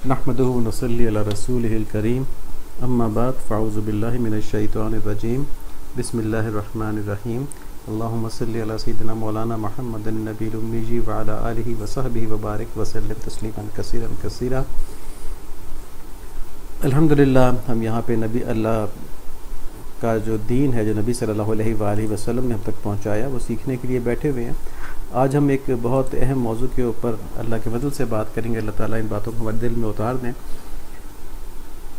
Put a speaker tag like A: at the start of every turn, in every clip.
A: نحمده ونصلي على رسوله الكريم اما بعد فاعوذ بالله من الشيطان الرجيم بسم الله الرحمن الرحيم اللهم صل على سيدنا مولانا محمد النبي الأمي وعلى آله وصحبه وبارك وسلم تسلیما کثیرا کثیرا۔ الحمدللہ ہم یہاں پہ نبی اللہ کا جو دین ہے، جو نبی صلی اللہ علیہ وآلہ وسلم نے ہم تک پہنچایا، وہ سیکھنے کے لیے بیٹھے ہوئے ہیں۔ آج ہم ایک بہت اہم موضوع کے اوپر اللہ کے فضل سے بات کریں گے۔ اللہ تعالیٰ ان باتوں کو ہمارے دل میں اتار دیں۔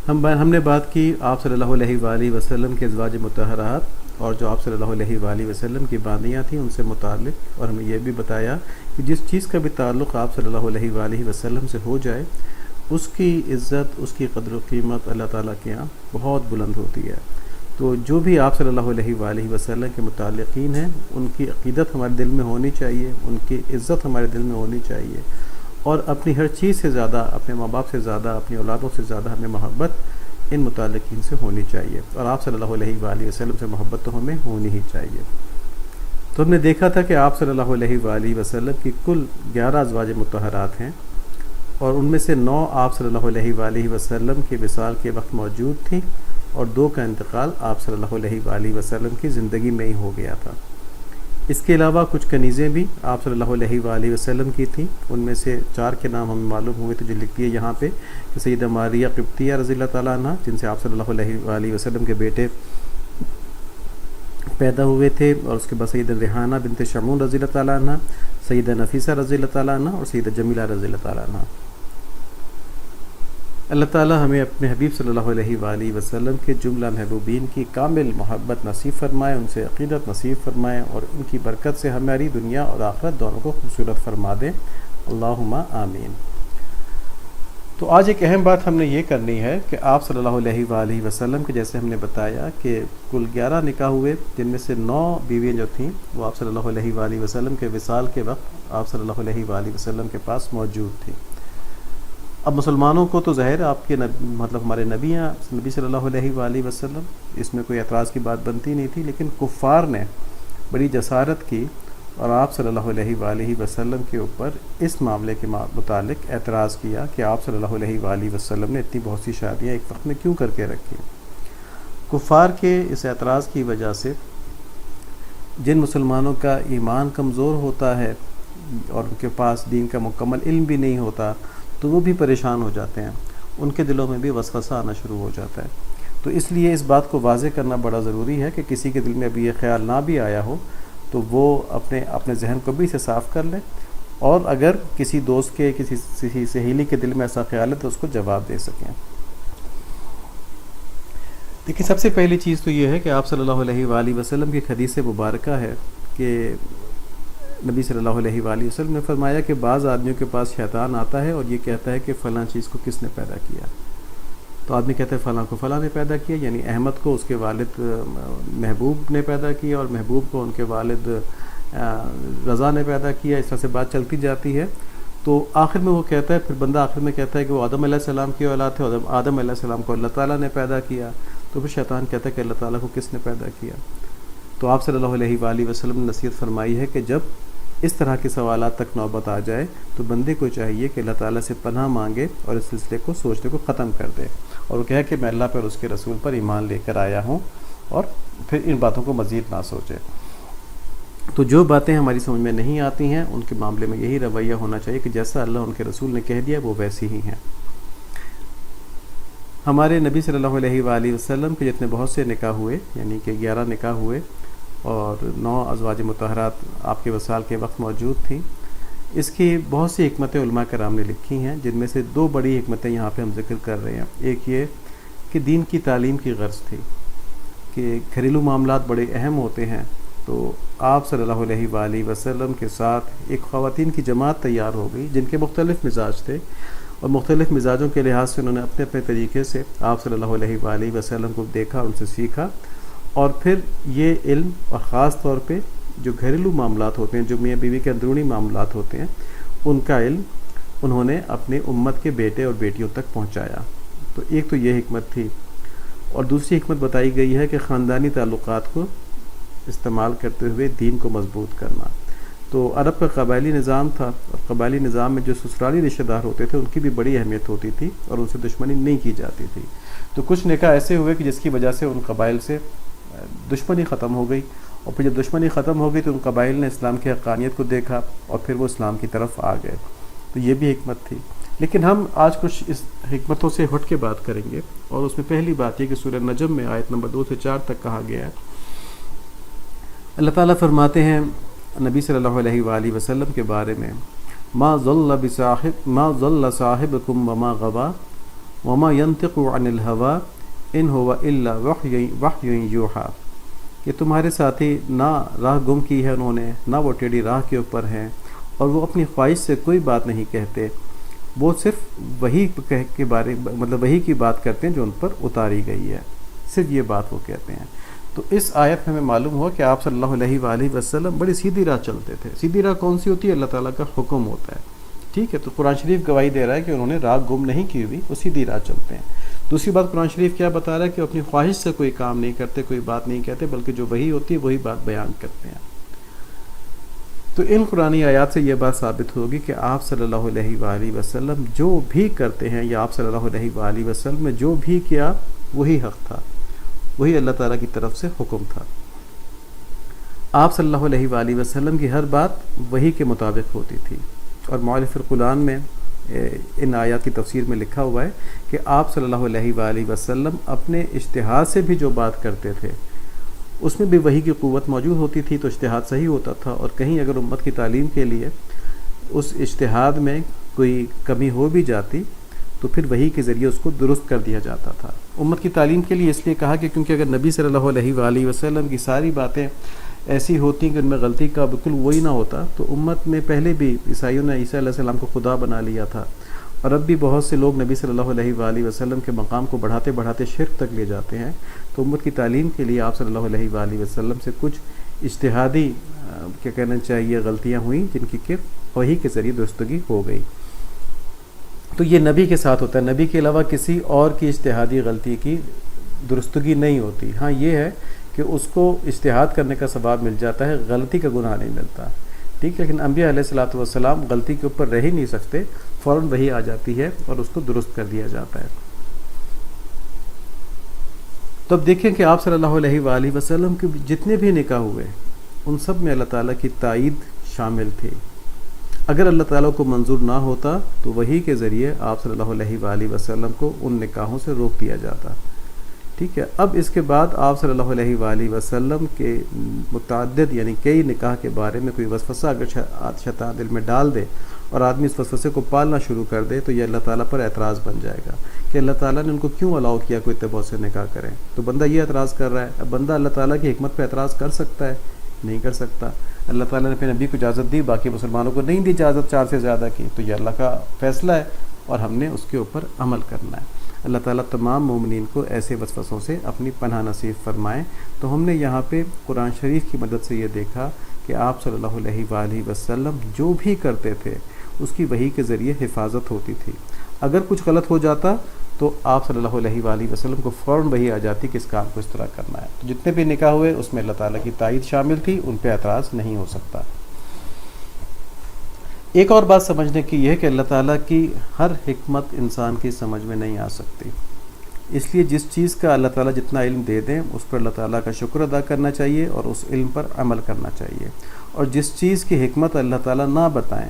A: ہم نے بات کی آپ صلی اللہ علیہ وآلہ وسلم کے ازواج مطہرات اور جو آپ صلی اللہ علیہ وآلہ وسلم کی باندیاں تھیں ان سے متعلق، اور ہمیں یہ بھی بتایا کہ جس چیز کا بھی تعلق آپ صلی اللہ علیہ وآلہ وسلم سے ہو جائے، اس کی عزت، اس کی قدر و قیمت اللہ تعالیٰ کے یہاں بہت بلند ہوتی ہے۔ تو جو بھی آپ صلی اللہ علیہ وآلہ وسلم کے متعلقین ہیں، ان کی عقیدت ہمارے دل میں ہونی چاہیے، ان کی عزت ہمارے دل میں ہونی چاہیے، اور اپنی ہر چیز سے زیادہ، اپنے ماں باپ سے زیادہ، اپنی اولادوں سے زیادہ ہمیں محبت ان متعلقین سے ہونی چاہیے، اور آپ صلی اللہ علیہ وآلہ وسلم سے محبت تو ہمیں ہونی ہی چاہیے۔ تو ہم نے دیکھا تھا کہ آپ صلی اللہ علیہ وآلہ وسلم کی کل 11 ازواج مطہرات ہیں، اور ان میں سے 9 آپ صلی اللہ علیہ وآلہ وسلم کے وصال کے وقت موجود تھیں، اور 2 کا انتقال آپ صلی اللہ علیہ وآلہ وسلم کی زندگی میں ہی ہو گیا تھا۔ اس کے علاوہ کچھ کنیزیں بھی آپ صلی اللہ علیہ وآلہ وسلم کی تھیں، ان میں سے 4 کے نام ہمیں معلوم ہوئے تھے جو لکھتی ہے یہاں پہ کہ سیدہ ماریہ قبطیہ رضی اللہ تعالیٰ عنہ، جن سے آپ صلی اللہ علیہ وآلہ وسلم کے بیٹے پیدا ہوئے تھے، اور اس کے بعد سیدہ ریحانہ بنت شمعون رضی اللہ تعالیٰ عنہ، سیدہ نفیسہ رضی اللہ تعالیٰ عنہ، اور سیدہ جمیلہ رضی اللہ تعالیٰ عنہ۔ اللہ تعالیٰ ہمیں اپنے حبیب صلی اللہ علیہ وآلہ وسلم کے جملہ محبوبین کی کامل محبت نصیب فرمائے، ان سے عقیدت نصیب فرمائے، اور ان کی برکت سے ہماری دنیا اور آخرت دونوں کو خوبصورت فرما دیں، اللہم آمین۔ تو آج ایک اہم بات ہم نے یہ کرنی ہے کہ آپ صلی اللہ علیہ وآلہ وسلم کے، جیسے ہم نے بتایا کہ کل 11 نکاح ہوئے، جن میں سے 9 بیویاں جو تھیں وہ آپ صلی اللہ علیہ وآلہ وسلم کے وصال کے وقت آپ صلی اللہ علیہ وآلہ وسلم کے پاس موجود تھیں۔ اب مسلمانوں کو تو ظاہر آپ کے ہمارے نبی صلی اللہ علیہ وآلہ وسلم، اس میں کوئی اعتراض کی بات بنتی نہیں تھی، لیکن کفار نے بڑی جسارت کی اور آپ صلی اللہ علیہ وآلہ وسلم کے اوپر اس معاملے کے متعلق اعتراض کیا کہ آپ صلی اللہ علیہ وآلہ وسلم نے اتنی بہت سی شادیاں ایک وقت میں کیوں کر کے رکھی۔ کفار کے اس اعتراض کی وجہ سے جن مسلمانوں کا ایمان کمزور ہوتا ہے اور ان کے پاس دین کا مکمل علم بھی نہیں ہوتا، تو وہ بھی پریشان ہو جاتے ہیں، ان کے دلوں میں بھی وسوسہ آنا شروع ہو جاتا ہے۔ تو اس لیے اس بات کو واضح کرنا بڑا ضروری ہے کہ کسی کے دل میں ابھی یہ خیال نہ بھی آیا ہو تو وہ اپنے ذہن کو بھی اسے صاف کر لے، اور اگر کسی دوست کے، کسی سہیلی کے دل میں ایسا خیال ہے تو اس کو جواب دے سکیں۔ لیکن سب سے پہلی چیز تو یہ ہے کہ آپ صلی اللہ علیہ وآلہ وسلم کی حدیث مبارکہ ہے کہ نبی صلی اللہ علیہ وآلہ وسلم نے فرمایا کہ بعض آدمیوں کے پاس شیطان آتا ہے اور یہ کہتا ہے کہ فلاں چیز کو کس نے پیدا کیا، تو آدمی کہتا ہے فلاں کو فلاں نے پیدا کیا، یعنی احمد کو اس کے والد محبوب نے پیدا کیا، اور محبوب کو ان کے والد رضا نے پیدا کیا، اس طرح سے بات چلتی جاتی ہے۔ تو آخر میں وہ کہتا ہے، پھر بندہ آخر میں کہتا ہے کہ وہ آدم علیہ السلام کی اولاد تھے، آدم علیہ السلام کو اللہ تعالیٰ نے پیدا کیا، تو پھر شیطان کہتا ہے کہ اللہ تعالیٰ کو کس نے پیدا کیا۔ تو آپ صلی اللہ علیہ وآلہ وسلم نے نصیحت فرمائی ہے کہ جب اس طرح کے سوالات تک نوبت آ جائے تو بندے کو چاہیے کہ اللہ تعالیٰ سے پناہ مانگے اور اس سلسلے کو سوچنے کو ختم کر دے، اور وہ کہے کہ میں اللہ پر، اس کے رسول پر ایمان لے کر آیا ہوں، اور پھر ان باتوں کو مزید نہ سوچے۔ تو جو باتیں ہماری سمجھ میں نہیں آتی ہیں ان کے معاملے میں یہی رویہ ہونا چاہیے کہ جیسا اللہ ان کے رسول نے کہہ دیا وہ ویسی ہی ہیں۔ ہمارے نبی صلی اللہ علیہ وآلہ وسلم کے جتنے بہت سے نکاح ہوئے، یعنی کہ 11 نکاح ہوئے، اور 9 ازواج مطہرات آپ کے وصال کے وقت موجود تھیں۔ اس کی بہت سی حکمتیں علماء کرام نے لکھی ہیں، جن میں سے 2 بڑی حکمتیں یہاں پہ ہم ذکر کر رہے ہیں۔ ایک یہ کہ دین کی تعلیم کی غرض تھی کہ گھریلو معاملات بڑے اہم ہوتے ہیں، تو آپ صلی اللہ علیہ وآلہ وسلم کے ساتھ ایک خواتین کی جماعت تیار ہو گئی جن کے مختلف مزاج تھے، اور مختلف مزاجوں کے لحاظ سے انہوں نے اپنے اپنے طریقے سے آپ صلی اللہ علیہ وآلہ وسلم کو دیکھا، ان سے سیکھا، اور پھر یہ علم، اور خاص طور پہ جو گھریلو معاملات ہوتے ہیں، جو میاں بیوی کے اندرونی معاملات ہوتے ہیں، ان کا علم انہوں نے اپنے امت کے بیٹے اور بیٹیوں تک پہنچایا۔ تو ایک تو یہ حکمت تھی، اور دوسری حکمت بتائی گئی ہے کہ خاندانی تعلقات کو استعمال کرتے ہوئے دین کو مضبوط کرنا۔ تو عرب کا قبائلی نظام تھا، اور قبائلی نظام میں جو سسرالی رشتہ دار ہوتے تھے ان کی بھی بڑی اہمیت ہوتی تھی اور ان سے دشمنی نہیں کی جاتی تھی۔ تو کچھ نکاح ایسے ہوئے کہ جس کی وجہ سے ان قبائل سے دشمنی ختم ہو گئی، اور پھر جب دشمنی ختم ہو گئی تو ان قبائل نے اسلام کی حقانیت کو دیکھا اور پھر وہ اسلام کی طرف آ گئے۔ تو یہ بھی حکمت تھی۔ لیکن ہم آج کچھ اس حکمتوں سے ہٹ کے بات کریں گے، اور اس میں پہلی بات یہ کہ سورہ نجم میں آیت نمبر 2 سے 4 تک کہا گیا ہے، اللہ تعالیٰ فرماتے ہیں نبی صلی اللہ علیہ وآلہ وسلم کے بارے میں، ما ضل صاحبکم وما غوا وما ينطق عن الهوى ان هو الا وحی یوحی، کہ تمہارے ساتھی نہ راہ گم کی ہے انہوں نے، نہ وہ ٹیڑھی راہ کے اوپر ہیں، اور وہ اپنی خواہش سے کوئی بات نہیں کہتے، وہ صرف وہی کے بارے وہی کی بات کرتے ہیں جو ان پر اتاری گئی ہے، صرف یہ بات وہ کہتے ہیں۔ تو اس آیت میں ہمیں معلوم ہوا کہ آپ صلی اللہ علیہ وآلہ وسلم بڑی سیدھی راہ چلتے تھے۔ سیدھی راہ کون سی ہوتی ہے؟ اللہ تعالیٰ کا حکم ہوتا ہے، ٹھیک ہے۔ تو قرآن شریف گواہی دے رہا ہے کہ انہوں نے راہ گم نہیں کی ہوئی، وہ سیدھی راہ چلتے ہیں۔ دوسری بات قرآن شریف کیا بتا رہا ہے کہ اپنی خواہش سے کوئی کام نہیں کرتے، کوئی بات نہیں کہتے، بلکہ جو وہی ہوتی ہے وہی بات بیان کرتے ہیں۔ تو ان قرآنی آیات سے یہ بات ثابت ہوگی کہ آپ صلی اللہ علیہ وآلہ وسلم جو بھی کرتے ہیں، یا آپ صلی اللہ علیہ وآلہ وسلم نے جو بھی کیا وہی حق تھا، وہی اللہ تعالیٰ کی طرف سے حکم تھا۔ آپ صلی اللہ علیہ وآلہ وسلم کی ہر بات وہی کے مطابق ہوتی تھی، اور مؤلف القرآن میں ان آیات کی تفسیر میں لکھا ہوا ہے کہ آپ صلی اللہ علیہ وآلہ وسلم اپنے اجتہاد سے بھی جو بات کرتے تھے اس میں بھی وحی کی قوت موجود ہوتی تھی، تو اجتہاد صحیح ہوتا تھا، اور کہیں اگر امت کی تعلیم کے لیے اس اجتہاد میں کوئی کمی ہو بھی جاتی تو پھر وحی کے ذریعے اس کو درست کر دیا جاتا تھا۔ امت کی تعلیم کے لیے اس لیے کہا کہ کیونکہ اگر نبی صلی اللہ علیہ وآلہ وسلم کی ساری باتیں ایسی ہوتی کہ ان میں غلطی کا بالکل وہی نہ ہوتا، تو امت میں پہلے بھی عیسائیوں نے عیسیٰ علیہ السلام کو خدا بنا لیا تھا، اور اب بھی بہت سے لوگ نبی صلی اللہ علیہ وآلہ وسلم کے مقام کو بڑھاتے بڑھاتے شرک تک لے جاتے ہیں۔ تو امت کی تعلیم کے لیے آپ صلی اللہ علیہ وآلہ وسلم سے کچھ اجتہادی کیا کہنا چاہیے غلطیاں ہوئیں، جن کی کہ وحی کے ذریعے درستگی ہو گئی۔ تو یہ نبی کے ساتھ ہوتا ہے، نبی کے علاوہ کسی اور کی اجتہادی غلطی کی درستگی نہیں ہوتی۔ ہاں یہ ہے کہ اس کو اجتہاد کرنے کا ثواب مل جاتا ہے، غلطی کا گناہ نہیں ملتا، ٹھیک ہے۔ لیکن انبیاء علیہ الصلوۃ والسلام غلطی کے اوپر رہ ہی نہیں سکتے، فوراً وہی آ جاتی ہے اور اس کو درست کر دیا جاتا ہے۔ تو اب دیکھیں کہ آپ صلی اللہ علیہ وآلہ وسلم کے جتنے بھی نکاح ہوئے ان سب میں اللہ تعالیٰ کی تائید شامل تھی۔ اگر اللہ تعالیٰ کو منظور نہ ہوتا تو وحی کے ذریعے آپ صلی اللہ علیہ وآلہ وسلم کو ان نکاحوں سے روک دیا جاتا، ٹھیک ہے۔ اب اس کے بعد آپ صلی اللہ علیہ وآلہ وسلم کے متعدد یعنی کئی نکاح کے بارے میں کوئی وسوسہ اگر شیطان دل میں ڈال دے اور آدمی اس وسوسے کو پالنا شروع کر دے تو یہ اللہ تعالیٰ پر اعتراض بن جائے گا کہ اللہ تعالیٰ نے ان کو کیوں الاؤ کیا کوئی اتباع سے نکاح کریں۔ تو بندہ یہ اعتراض کر رہا ہے، اب بندہ اللہ تعالیٰ کی حکمت پہ اعتراض کر سکتا ہے؟ نہیں کر سکتا۔ اللہ تعالیٰ نے اپنے نبی کو اجازت دی، باقی مسلمانوں کو نہیں دی اجازت 4 سے زیادہ کی، تو یہ اللہ کا فیصلہ ہے اور ہم نے اس کے اوپر عمل کرنا ہے۔ اللہ تعالیٰ تمام مومنین کو ایسے وسوسوں سے اپنی پناہ نصیب فرمائیں۔ تو ہم نے یہاں پہ قرآن شریف کی مدد سے یہ دیکھا کہ آپ صلی اللہ علیہ وآلہ وسلم جو بھی کرتے تھے اس کی وحی کے ذریعے حفاظت ہوتی تھی۔ اگر کچھ غلط ہو جاتا تو آپ صلی اللہ علیہ وآلہ وسلم کو فوراً وحی آ جاتی کہ اس کام کو اس طرح کرنا ہے۔ تو جتنے بھی نکاح ہوئے اس میں اللہ تعالیٰ کی تائید شامل تھی، ان پہ اعتراض نہیں ہو سکتا۔ ایک اور بات سمجھنے کی یہ ہے کہ اللہ تعالیٰ کی ہر حکمت انسان کی سمجھ میں نہیں آ سکتی، اس لیے جس چیز کا اللہ تعالیٰ جتنا علم دے دیں اس پر اللہ تعالیٰ کا شکر ادا کرنا چاہیے اور اس علم پر عمل کرنا چاہیے، اور جس چیز کی حکمت اللہ تعالیٰ نہ بتائیں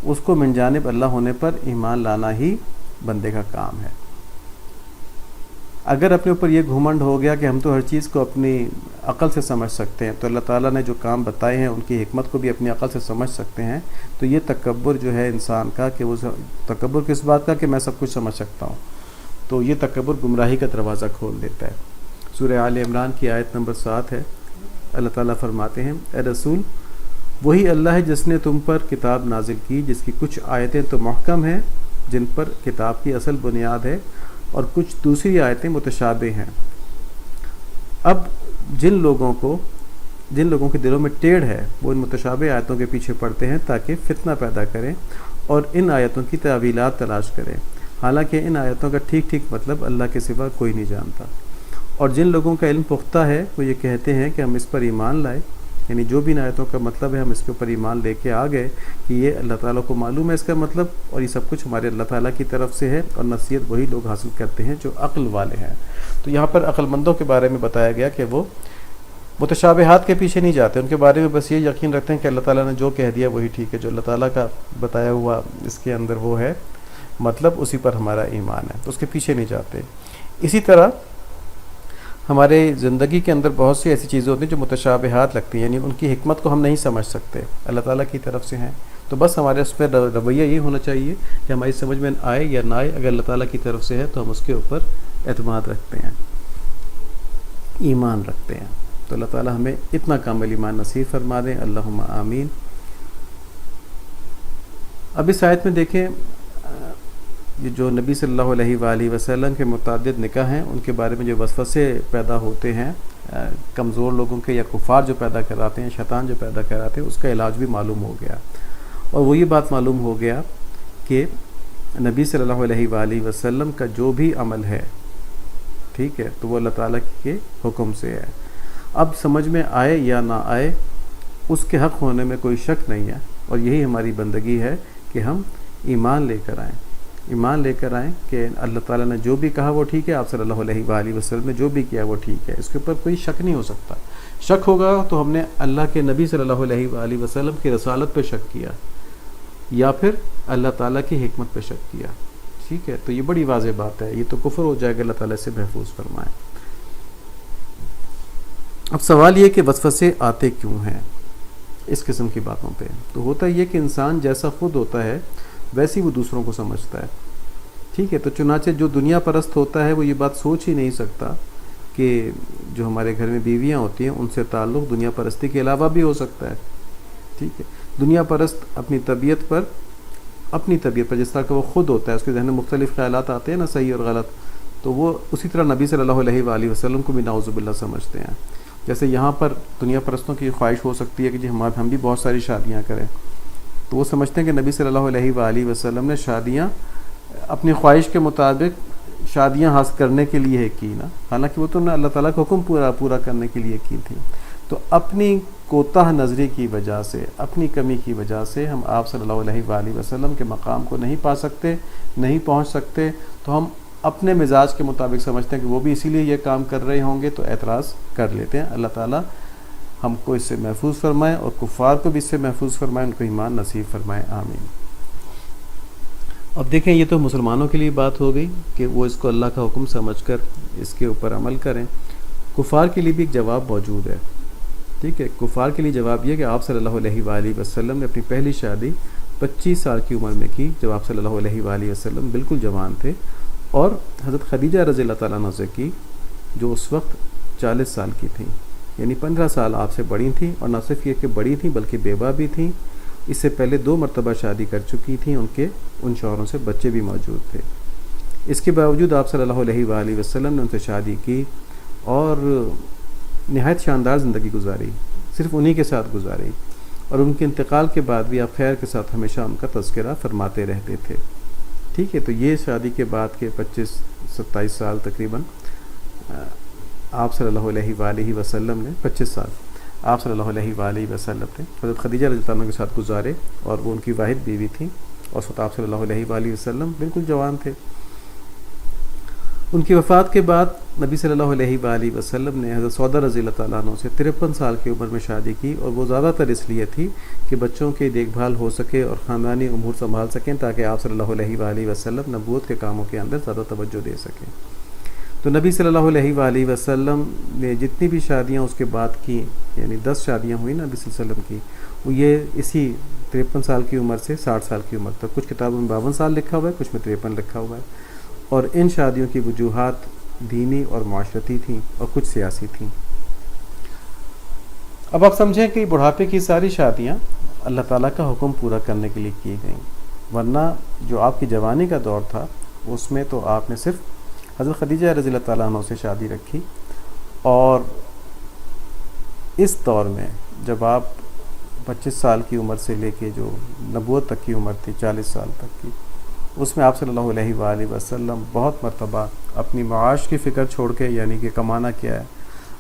A: اس کو من جانب اللہ ہونے پر ایمان لانا ہی بندے کا کام ہے۔ اگر اپنے اوپر یہ گھمنڈ ہو گیا کہ ہم تو ہر چیز کو اپنی عقل سے سمجھ سکتے ہیں، تو اللہ تعالیٰ نے جو کام بتائے ہیں ان کی حکمت کو بھی اپنی عقل سے سمجھ سکتے ہیں، تو یہ تکبر جو ہے انسان کا کہ وہ تکبر کس بات کا کہ میں سب کچھ سمجھ سکتا ہوں، تو یہ تکبر گمراہی کا دروازہ کھول دیتا ہے۔ سورہ آل عمران کی آیت نمبر 7 ہے، اللہ تعالیٰ فرماتے ہیں اے رسول وہی اللہ ہے جس نے تم پر کتاب نازل کی، جس کی کچھ آیتیں تو محکم ہیں جن پر کتاب کی اصل بنیاد ہے، اور کچھ دوسری آیتیں متشابہ ہیں۔ اب جن لوگوں کے دلوں میں ٹیڑھ ہے وہ ان متشابہ آیتوں کے پیچھے پڑتے ہیں تاکہ فتنہ پیدا کریں اور ان آیتوں کی تعویلات تلاش کریں، حالانکہ ان آیتوں کا ٹھیک ٹھیک مطلب اللہ کے سوا کوئی نہیں جانتا۔ اور جن لوگوں کا علم پختہ ہے وہ یہ کہتے ہیں کہ ہم اس پر ایمان لائے، یعنی جو بھی ان آیتوں کا مطلب ہے ہم اس کے اوپر ایمان لے کے آ گئے کہ یہ اللہ تعالیٰ کو معلوم ہے اس کا مطلب، اور یہ سب کچھ ہمارے اللہ تعالیٰ کی طرف سے ہے، اور نصیحت وہی لوگ حاصل کرتے ہیں جو عقل والے ہیں۔ تو یہاں پر عقل مندوں کے بارے میں بتایا گیا کہ وہ متشابہات کے پیچھے نہیں جاتے، ان کے بارے میں بس یہ یقین رکھتے ہیں کہ اللہ تعالیٰ نے جو کہہ دیا وہی ٹھیک ہے، جو اللہ تعالیٰ کا بتایا ہوا اس کے اندر وہ ہے مطلب، اسی پر ہمارا ایمان ہے، تو اس کے پیچھے نہیں جاتے۔ اسی طرح ہمارے زندگی کے اندر بہت سی ایسی چیزیں ہوتی ہیں جو متشابہات لگتی ہیں، یعنی ان کی حکمت کو ہم نہیں سمجھ سکتے، اللہ تعالیٰ کی طرف سے ہیں، تو بس ہمارے اس پہ رویہ یہ ہونا چاہیے کہ ہماری سمجھ میں آئے یا نہ آئے، اگر اللہ تعالیٰ کی طرف سے ہے تو ہم اس کے اوپر اعتماد رکھتے ہیں، ایمان رکھتے ہیں۔ تو اللہ تعالیٰ ہمیں اتنا کامل ایمان نصیب فرما دیں، اللہم آمین۔ اب اس آیت میں دیکھیں یہ جو نبی صلی اللہ علیہ وآلہ وسلم کے متعدد نکاح ہیں ان کے بارے میں جو وسوسے پیدا ہوتے ہیں کمزور لوگوں کے یا کفار جو پیدا کراتے ہیں، شیطان جو پیدا کراتے ہیں، اس کا علاج بھی معلوم ہو گیا، اور وہ یہ بات معلوم ہو گیا کہ نبی صلی اللہ علیہ وآلہ وسلم کا جو بھی عمل ہے، ٹھیک ہے، تو وہ اللہ تعالیٰ کے حکم سے ہے۔ اب سمجھ میں آئے یا نہ آئے اس کے حق ہونے میں کوئی شک نہیں ہے، اور یہی ہماری بندگی ہے کہ ہم ایمان لے کر آئیں، ایمان لے کر آئیں کہ اللہ تعالیٰ نے جو بھی کہا وہ ٹھیک ہے، آپ صلی اللہ علیہ وآلہ وسلم نے جو بھی کیا وہ ٹھیک ہے، اس کے اوپر کوئی شک نہیں ہو سکتا۔ شک ہوگا تو ہم نے اللہ کے نبی صلی اللہ علیہ وآلہ وسلم کی رسالت پہ شک کیا یا پھر اللہ تعالیٰ کی حکمت پہ شک کیا، ٹھیک ہے، تو یہ بڑی واضح بات ہے، یہ تو کفر ہو جائے گا، اللہ تعالیٰ سے محفوظ فرمائے۔ اب سوال یہ کہ وسوسے آتے کیوں ہیں اس قسم کی باتوں پہ؟ تو ہوتا یہ کہ انسان جیسا خود ہوتا ہے ویسی وہ دوسروں کو سمجھتا ہے، ٹھیک ہے، تو چنانچہ جو دنیا پرست ہوتا ہے وہ یہ بات سوچ ہی نہیں سکتا کہ جو ہمارے گھر میں بیویاں ہوتی ہیں ان سے تعلق دنیا پرستی کے علاوہ بھی ہو سکتا ہے، ٹھیک ہے۔ دنیا پرست اپنی طبیعت پر جس طرح کہ وہ خود ہوتا ہے، اس کے ذہن میں مختلف خیالات آتے ہیں نا، صحیح اور غلط، تو وہ اسی طرح نبی صلی اللہ علیہ وآلہ وسلم کو بھی نعوذ باللہ سمجھتے ہیں۔ جیسے یہاں پر دنیا پرستوں کی خواہش ہو سکتی ہے کہ جی ہم بھی بہت ساری شادیاں کریں، تو وہ سمجھتے ہیں کہ نبی صلی اللہ علیہ وآلہ وسلم نے شادیاں اپنی خواہش کے مطابق شادیاں حاصل کرنے کے لیے کی نا، حالانکہ وہ تو نے اللہ تعالیٰ کا حکم پورا کرنے کے لیے کی تھی۔ تو اپنی کوتاہ نظری کی وجہ سے، اپنی کمی کی وجہ سے ہم آپ صلی اللہ علیہ وآلہ وسلم کے مقام کو نہیں پا سکتے، نہیں پہنچ سکتے، تو ہم اپنے مزاج کے مطابق سمجھتے ہیں کہ وہ بھی اسی لیے یہ کام کر رہے ہوں گے، تو اعتراض کر لیتے ہیں۔ اللہ تعالیٰ ہم کو اس سے محفوظ فرمائے اور کفار کو بھی اس سے محفوظ فرمائے، ان کو ایمان نصیب فرمائے، آمین۔ اب دیکھیں یہ تو مسلمانوں کے لیے بات ہو گئی کہ وہ اس کو اللہ کا حکم سمجھ کر اس کے اوپر عمل کریں۔ کفار کے لیے بھی ایک جواب موجود ہے، ٹھیک ہے۔ کفار کے لیے جواب یہ کہ آپ صلی اللہ علیہ وآلہ وسلم نے اپنی پہلی شادی 25 سال کی عمر میں کی، جب آپ صلی اللہ علیہ وآلہ وسلم بالکل جوان تھے، اور حضرت خدیجہ رضی اللہ تعالیٰ عنہ سے کی جو اس وقت 40 سال کی تھیں، یعنی 15 سال آپ سے بڑی تھیں، اور نہ صرف یہ کہ بڑی تھیں بلکہ بیوہ بھی تھیں، اس سے پہلے 2 مرتبہ شادی کر چکی تھیں، ان شوہروں سے بچے بھی موجود تھے۔ اس کے باوجود آپ صلی اللہ علیہ وآلہ وسلم نے ان سے شادی کی اور نہایت شاندار زندگی گزاری، صرف انہی کے ساتھ گزاری، اور ان کے انتقال کے بعد بھی آپ خیر کے ساتھ ہمیشہ ان کا تذکرہ فرماتے رہتے تھے، ٹھیک ہے۔ تو یہ شادی کے بعد کے 25-27 سال تقریباً آپ صلی اللہ علیہ وآلہ وسلم نے 25 سال آپ صلی اللہ علیہ وآلہ وسلم نے حضرت خدیجہ رضی اللہ عنہ کے ساتھ گزارے، اور وہ ان کی واحد بیوی تھیں، اور اس وقت آپ صلی اللہ علیہ وآلہ وسلم بالکل جوان تھے۔ ان کی وفات کے بعد نبی صلی اللہ علیہ وآلہ وسلم نے حضرت سودا رضی اللہ تعالیٰ عنہ سے 53 سال کی عمر میں شادی کی، اور وہ زیادہ تر اس لیے تھی کہ بچوں کی دیکھ بھال ہو سکے اور خاندانی امور سنبھال سکیں، تاکہ آپ صلی اللہ علیہ وآلہ وسلم نبوت کے کاموں کے اندر زیادہ توجہ دے سکیں۔ تو نبی صلی اللہ علیہ وآلہ وسلم نے جتنی بھی شادیاں اس کے بعد کی، یعنی 10 شادیاں ہوئی نبی صلی اللہ علیہ وسلم کی، وہ یہ اسی 53 سال کی عمر سے 60 سال کی عمر تک، کچھ کتابوں میں 52 سال لکھا ہوا ہے، کچھ میں 53 لکھا ہوا ہے، اور ان شادیوں کی وجوہات دینی اور معاشرتی تھیں اور کچھ سیاسی تھیں۔ اب آپ سمجھیں کہ بڑھاپے کی ساری شادیاں اللہ تعالیٰ کا حکم پورا کرنے کے لیے کی گئیں، ورنہ جو آپ کی جوانی کا دور تھا اس میں تو آپ نے صرف حضرت خدیجہ رضی اللہ تعالیٰ عنہ سے شادی رکھی، اور اس دور میں جب آپ 25 سال کی عمر سے لے کے جو نبوت تک کی عمر تھی 40 سال تک کی، اس میں آپ صلی اللہ علیہ وآلہ وسلم بہت مرتبہ اپنی معاش کی فکر چھوڑ کے، یعنی کہ کمانا کیا ہے،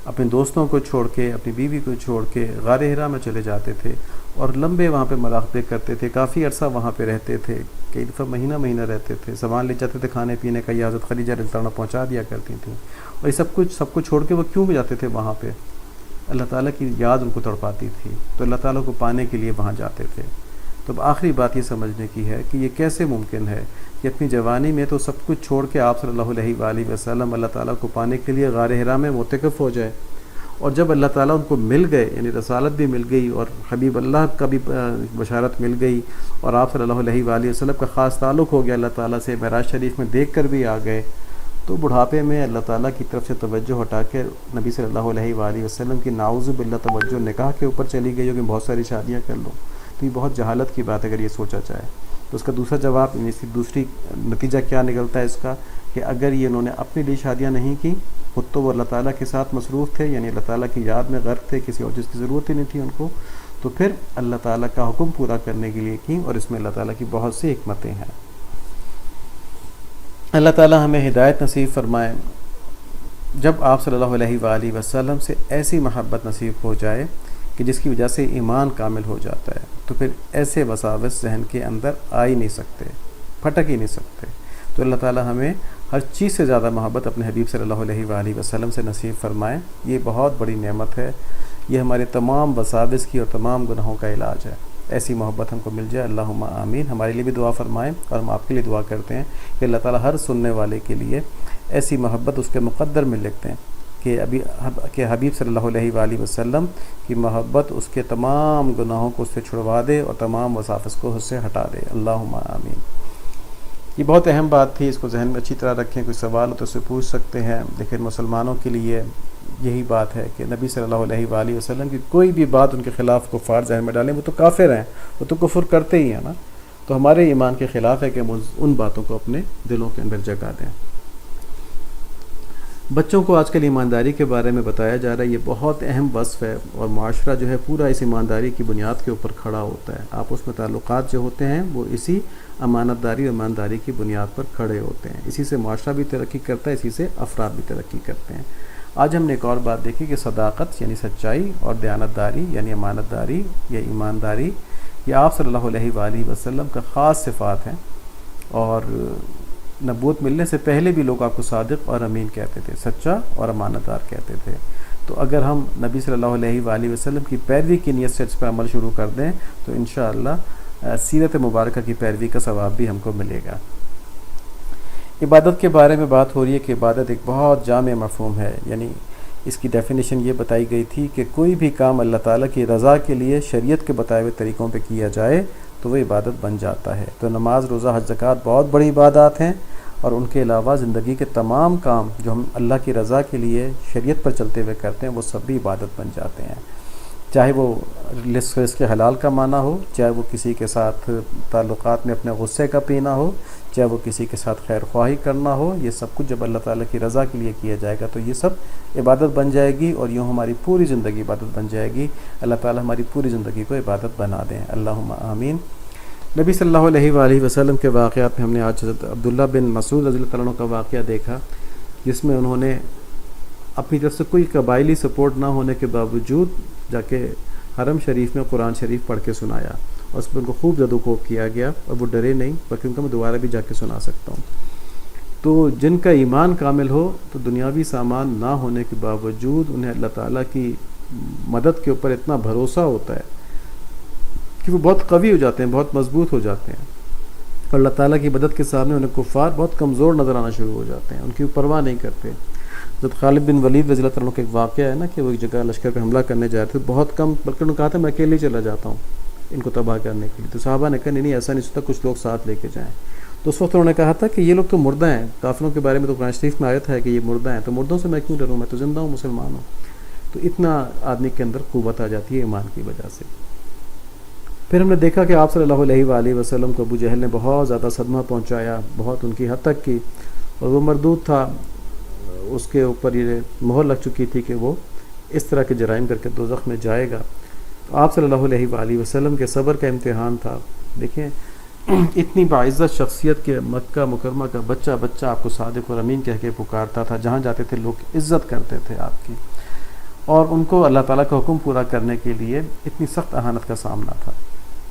A: اپنے دوستوں کو چھوڑ کے، اپنی بیوی کو چھوڑ کے غار حرا میں چلے جاتے تھے اور لمبے وہاں پہ مراقبے کرتے تھے، کافی عرصہ وہاں پہ رہتے تھے، کئی دفعہ مہینہ مہینہ رہتے تھے، سامان لے جاتے تھے کھانے پینے کا، یہ حضرت خدیجہ رضی اللہ عنہا پہنچا دیا کرتی تھیں۔ اور یہ سب کچھ چھوڑ کے وہ کیوں بھی جاتے تھے وہاں پہ؟ اللہ تعالیٰ کی یاد ان کو تڑپاتی تھی، تو اللہ تعالیٰ کو پانے کے لیے وہاں جاتے تھے۔ تو اب آخری بات یہ سمجھنے کی ہے کہ یہ کیسے ممکن ہے کہ اپنی جوانی میں تو سب کچھ چھوڑ کے آپ صلی اللہ علیہ وآلہ وسلم اللہ تعالیٰ کو پانے کے لیے غار حرا میں معتکف ہو جائے، اور جب اللہ تعالیٰ ان کو مل گئے، یعنی رسالت بھی مل گئی اور حبیب اللہ کا بھی بشارت مل گئی، اور آپ صلی اللہ علیہ وآلہ وسلم کا خاص تعلق ہو گیا اللہ تعالیٰ سے، معراج شریف میں دیکھ کر بھی آ گئے، تو بڑھاپے میں اللہ تعالیٰ کی طرف سے توجہ ہٹا کے نبی صلی اللہ علیہ وآلہ وسلم کی نعوذ باللہ توجہ نکاح کے اوپر چلی گئی ہو کہ بہت ساری شادیاں کر لو، تو یہ بہت جہالت کی بات ہے اگر یہ سوچا جائے۔ تو اس کا دوسرا جواب، یعنی اس کی دوسری نتیجہ کیا نکلتا ہے اس کا، کہ اگر یہ انہوں نے اپنے لیے شادیاں نہیں کی، خود تو وہ اللہ تعالیٰ کے ساتھ مصروف تھے، یعنی اللہ تعالیٰ کی یاد میں غرق تھے، کسی اور چیز کی ضرورت ہی نہیں تھی ان کو، تو پھر اللہ تعالیٰ کا حکم پورا کرنے کے لیے کی، اور اس میں اللہ تعالیٰ کی بہت سی حکمتیں ہیں۔ اللہ تعالیٰ ہمیں ہدایت نصیب فرمائے۔ جب آپ صلی اللہ علیہ وآلہ وسلم سے ایسی محبت نصیب ہو جائے کہ جس کی وجہ سے ایمان کامل ہو جاتا ہے، تو پھر ایسے وساوس ذہن کے اندر آ ہی نہیں سکتے، پھٹک ہی نہیں سکتے۔ تو اللہ تعالیٰ ہمیں ہر چیز سے زیادہ محبت اپنے حبیب صلی اللہ علیہ وآلہ وسلم سے نصیب فرمائے، یہ بہت بڑی نعمت ہے، یہ ہمارے تمام وساوس کی اور تمام گناہوں کا علاج ہے۔ ایسی محبت ہم کو مل جائے، اللہم آمین۔ ہمارے لیے بھی دعا فرمائیں، اور ہم آپ کے لیے دعا کرتے ہیں کہ اللہ تعالیٰ ہر سننے والے کے لیے ایسی محبت اس کے مقدر میں لکھتے ہیں کہ حبیب صلی اللہ علیہ وآلہ وسلم کی محبت اس کے تمام گناہوں کو اس سے چھڑوا دے اور تمام وساوس کو اس سے ہٹا دے، اللہم آمین۔ یہ بہت اہم بات تھی، اس کو ذہن میں اچھی طرح رکھیں، کوئی سوال ہو تو اس سے پوچھ سکتے ہیں، لیکن مسلمانوں کے لیے یہی بات ہے کہ نبی صلی اللہ علیہ وآلہ وسلم کی کوئی بھی بات ان کے خلاف کفار ذہن میں ڈالیں، وہ تو کافر ہیں، وہ تو کفر کرتے ہی ہیں نا، تو ہمارے ایمان کے خلاف ہے کہ ہم ان باتوں کو اپنے دلوں کے اندر جگہ دیں۔ بچوں کو آج کل ایمانداری کے بارے میں بتایا جا رہا ہے، یہ بہت اہم وصف ہے، اور معاشرہ جو ہے پورا اس ایمانداری کی بنیاد کے اوپر کھڑا ہوتا ہے، آپس میں تعلقات جو ہوتے ہیں وہ اسی امانت داری اور ایمانداری کی بنیاد پر کھڑے ہوتے ہیں، اسی سے معاشرہ بھی ترقی کرتا ہے، اسی سے افراد بھی ترقی کرتے ہیں۔ آج ہم نے ایک اور بات دیکھی کہ صداقت یعنی سچائی، اور دیانت داری یعنی امانت داری یا ایمانداری، یہ آپ صلی اللہ علیہ وآلہ وسلم کا خاص صفات ہیں، اور نبوت ملنے سے پہلے بھی لوگ آپ کو صادق اور امین کہتے تھے، سچا اور امانت دار کہتے تھے۔ تو اگر ہم نبی صلی اللہ علیہ وآلہ وسلم کی پیروی کی نیت سے اس پر عمل شروع کر دیں تو انشاءاللہ سیرت مبارکہ کی پیروی کا ثواب بھی ہم کو ملے گا۔ عبادت کے بارے میں بات ہو رہی ہے کہ عبادت ایک بہت جامع مفہوم ہے، یعنی اس کی ڈیفینیشن یہ بتائی گئی تھی کہ کوئی بھی کام اللہ تعالیٰ کی رضا کے لیے شریعت کے بتائے ہوئے طریقوں پہ کیا جائے تو وہ عبادت بن جاتا ہے۔ تو نماز، روزہ، حج، زکوٰۃ بہت بڑی عبادات ہیں، اور ان کے علاوہ زندگی کے تمام کام جو ہم اللہ کی رضا کے لیے شریعت پر چلتے ہوئے کرتے ہیں وہ سب بھی عبادت بن جاتے ہیں، چاہے وہ رزق کے حلال کمانا ہو، چاہے وہ کسی کے ساتھ تعلقات میں اپنے غصے کا پینا ہو، چاہے وہ کسی کے ساتھ خیر خواہی کرنا ہو، یہ سب کچھ جب اللہ تعالیٰ کی رضا کے لیے کیا جائے گا تو یہ سب عبادت بن جائے گی، اور یوں ہماری پوری زندگی عبادت بن جائے گی۔ اللہ تعالیٰ ہماری پوری زندگی کو عبادت بنا دیں، اللہم آمین۔ نبی صلی اللہ علیہ وآلہ وسلم کے واقعات میں ہم نے آج حضرت عبداللہ بن مسعود رضی اللہ عنہ کا واقعہ دیکھا، جس میں انہوں نے اپنی طرف سے کوئی قبائلی سپورٹ نہ ہونے کے باوجود جا کے حرم شریف میں قرآن شریف پڑھ کے سنایا، اور اس پر ان کو خوب زد و کوب کیا گیا، اور وہ ڈرے نہیں، بلکہ ان کو میں دوبارہ بھی جا کے سنا سکتا ہوں۔ تو جن کا ایمان کامل ہو تو دنیاوی سامان نہ ہونے کے باوجود انہیں اللہ تعالیٰ کی مدد کے اوپر اتنا بھروسہ ہوتا ہے کہ وہ بہت قوی ہو جاتے ہیں، بہت مضبوط ہو جاتے ہیں، اور اللہ تعالیٰ کی مدد کے سامنے انہیں کفار بہت کمزور نظر آنا شروع ہو جاتے ہیں، ان کی پرواہ نہیں کرتے۔ جب خالد بن ولید رضی اللہ عنہ کا ایک واقعہ ہے نا کہ وہ ایک جگہ لشکر پہ حملہ کرنے جا رہے تھے، بہت کم، بلکہ انہوں نے کہا تھا میں اکیلے چلا جاتا ہوں ان کو تباہ کرنے کے لیے، تو صحابہ نے کہا نہیں ایسا نہیں سوچتا، کچھ لوگ ساتھ لے کے جائیں۔ تو اس وقت انہوں نے کہا تھا کہ یہ لوگ تو مردہ ہیں، کافروں کے بارے میں تو قرآن شریف میں آیت ہے کہ یہ مردہ ہیں، تو مردوں سے میں کیوں ڈروں، میں تو زندہ ہوں، مسلمان ہوں۔ تو اتنا آدمی کے اندر قوت آ جاتی ہے ایمان کی وجہ سے۔ پھر ہم نے دیکھا کہ آپ صلی اللہ علیہ وآلہ وسلم کو ابو جہل نے بہت زیادہ صدمہ پہنچایا، بہت ان کی حد تک کی، اور وہ مردود تھا، اس کے اوپر یہ مہر لگ چکی تھی کہ وہ اس طرح کے جرائم کر کے دوزخ میں جائے گا۔ تو آپ صلی اللہ علیہ وآلہ وسلم کے صبر کا امتحان تھا۔ دیکھیں اتنی باعزت شخصیت کے مکہ مکرمہ کا بچہ آپ کو صادق اور امین کہہ کے پکارتا تھا، جہاں جاتے تھے لوگ عزت کرتے تھے آپ کی۔ اور ان کو اللہ تعالیٰ کا حکم پورا کرنے کے لیے اتنی سخت اہانت کا سامنا تھا،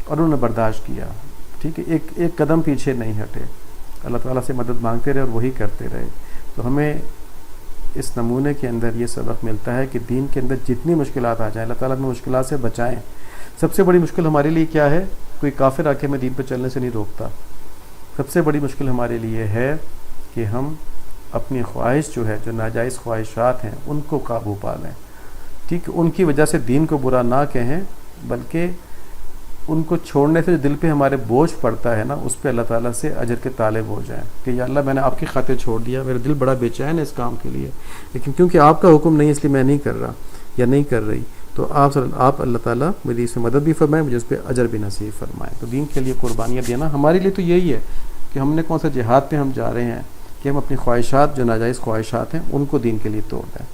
A: اور انہوں نے برداشت کیا، ٹھیک ہے، ایک قدم پیچھے نہیں ہٹے، اللہ تعالیٰ سے مدد مانگتے رہے اور وہی کرتے رہے۔ تو ہمیں اس نمونے کے اندر یہ سبق ملتا ہے کہ دین کے اندر جتنی مشکلات آ جائیں اللہ تعالیٰ ہمیں مشکلات سے بچائیں۔ سب سے بڑی مشکل ہمارے لیے کیا ہے؟ کوئی کافر آ کے ہمیں دین پہ چلنے سے نہیں روکتا۔ سب سے بڑی مشکل ہمارے لیے ہے کہ ہم اپنی خواہش جو ہے، جو ناجائز خواہشات ہیں، ان کو قابو پا لیں، ٹھیک، ان کی وجہ سے دین کو برا نہ کہیں، بلکہ ان کو چھوڑنے سے جو دل پہ ہمارے بوجھ پڑتا ہے نا، اس پہ اللہ تعالیٰ سے اجر کے طالب ہو جائیں کہ یا اللہ میں نے آپ کی خاطر چھوڑ دیا، میرا دل بڑا بے چین ہے اس کام کے لیے، لیکن کیونکہ آپ کا حکم نہیں اس لیے میں نہیں کر رہا یا نہیں کر رہی، تو آپ اللہ تعالیٰ میری اس میں مدد بھی فرمائیں، مجھے اس پہ اجر بھی نصیب فرمائیں۔ تو دین کے لیے قربانیاں دینا ہمارے لیے تو یہی ہے کہ ہم نے کون سا جہاد پہ ہم جا رہے ہیں کہ ہم اپنی خواہشات، جو ناجائز خواہشات ہیں، ان کو دین کے لیے توڑ دیں۔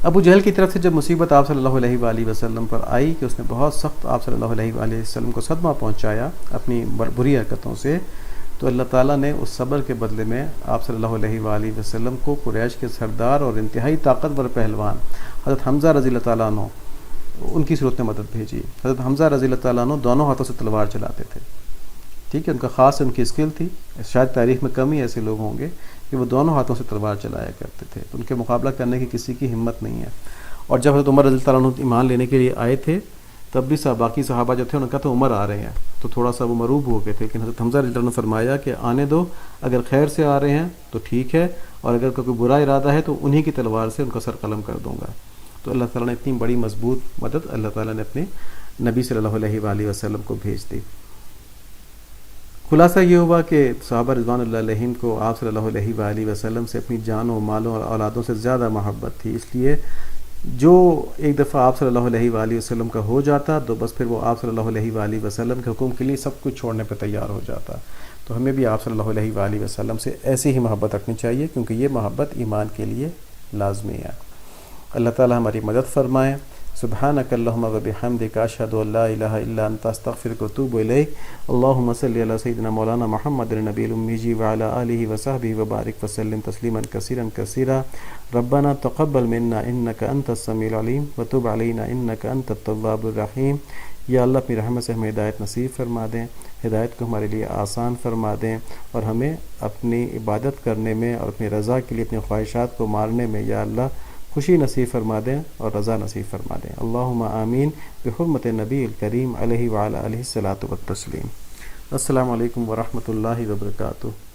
A: ابو جہل کی طرف سے جب مصیبت آپ صلی اللہ علیہ وآلہ وسلم پر آئی کہ اس نے بہت سخت آپ صلی اللہ علیہ وآلہ وسلم کو صدمہ پہنچایا اپنی بری حرکتوں سے، تو اللہ تعالیٰ نے اس صبر کے بدلے میں آپ صلی اللہ علیہ وآلہ وسلم کو قریش کے سردار اور انتہائی طاقتور پہلوان حضرت حمزہ رضی اللہ تعالیٰ عنہ، ان کی صورت میں مدد بھیجی۔ حضرت حمزہ رضی اللہ تعالیٰ عنہ دونوں ہاتھوں سے تلوار چلاتے تھے، ٹھیک ہے، ان کا خاص ان کی اسکل تھی، شاید تاریخ میں کم ہی ایسے لوگ ہوں گے کہ وہ دونوں ہاتھوں سے تلوار چلایا کرتے تھے، تو ان کے مقابلہ کرنے کی کسی کی ہمت نہیں ہے۔ اور جب حضرت عمر رضی اللہ عنہ ایمان لینے کے لیے آئے تھے، تب بھی باقی صحابہ جو تھے انہوں نے کہا تو عمر آ رہے ہیں، تو تھوڑا سا وہ مروب ہو گئے تھے، لیکن حضرت حمزہ رضی اللہ عنہ نے فرمایا کہ آنے دو، اگر خیر سے آ رہے ہیں تو ٹھیک ہے، اور اگر کوئی برا ارادہ ہے تو انہی کی تلوار سے ان کا سر قلم کر دوں گا۔ تو اللہ تعالیٰ نے اتنی بڑی مضبوط مدد اللہ تعالیٰ نے اپنے نبی صلی اللہ علیہ وآلہ وسلم کو بھیج دی۔ خلاصہ یہ ہوا کہ صحابہ رضوان اللہ علیہم کو آپ صلی اللہ علیہ وآلہ وسلم سے اپنی جانوں، مالوں اور اولادوں سے زیادہ محبت تھی، اس لیے جو ایک دفعہ آپ صلی اللہ علیہ وآلہ وسلم کا ہو جاتا تو بس پھر وہ آپ صلی اللہ علیہ وآلہ وسلم کے حکم کے لیے سب کچھ چھوڑنے پہ تیار ہو جاتا۔ تو ہمیں بھی آپ صلی اللہ علیہ وآلہ وسلم سے ایسی ہی محبت رکھنی چاہیے، کیونکہ یہ محبت ایمان کے لیے لازمی ہے۔ اللہ تعالیٰ ہماری مدد فرمائے۔ سبحانک اللہم و بحمدک، اشہد ان لا الہ الا انت، استغفرک و اتوب الیک۔ اللہم صلی علی سیدنا مولانا محمد النبی الامی وعلی آلہ وصحبہ وبارک وسلم تسلیما کثیرا کثیرا۔ ربنا تقبل منا انک انت السمیع العلیم وتب علینا انک انت التواب الرحیم۔ یا اللہ اپنی رحمت سے ہمیں ہدایت نصیب فرما دیں، ہدایت کو ہمارے لیے آسان فرما دیں، اور ہمیں اپنی عبادت کرنے میں اور اپنی رضا کے لیے اپنی خواہشات کو مارنے میں یا اللہ خوشی نصیب فرما دیں اور رضا نصیب فرما دیں۔ اللہم آمین بحرمت نبی الکریم علیہ وعلی آلہ الصلاۃ والتسلیم۔ السلام علیکم ورحمۃ اللہ وبرکاتہ۔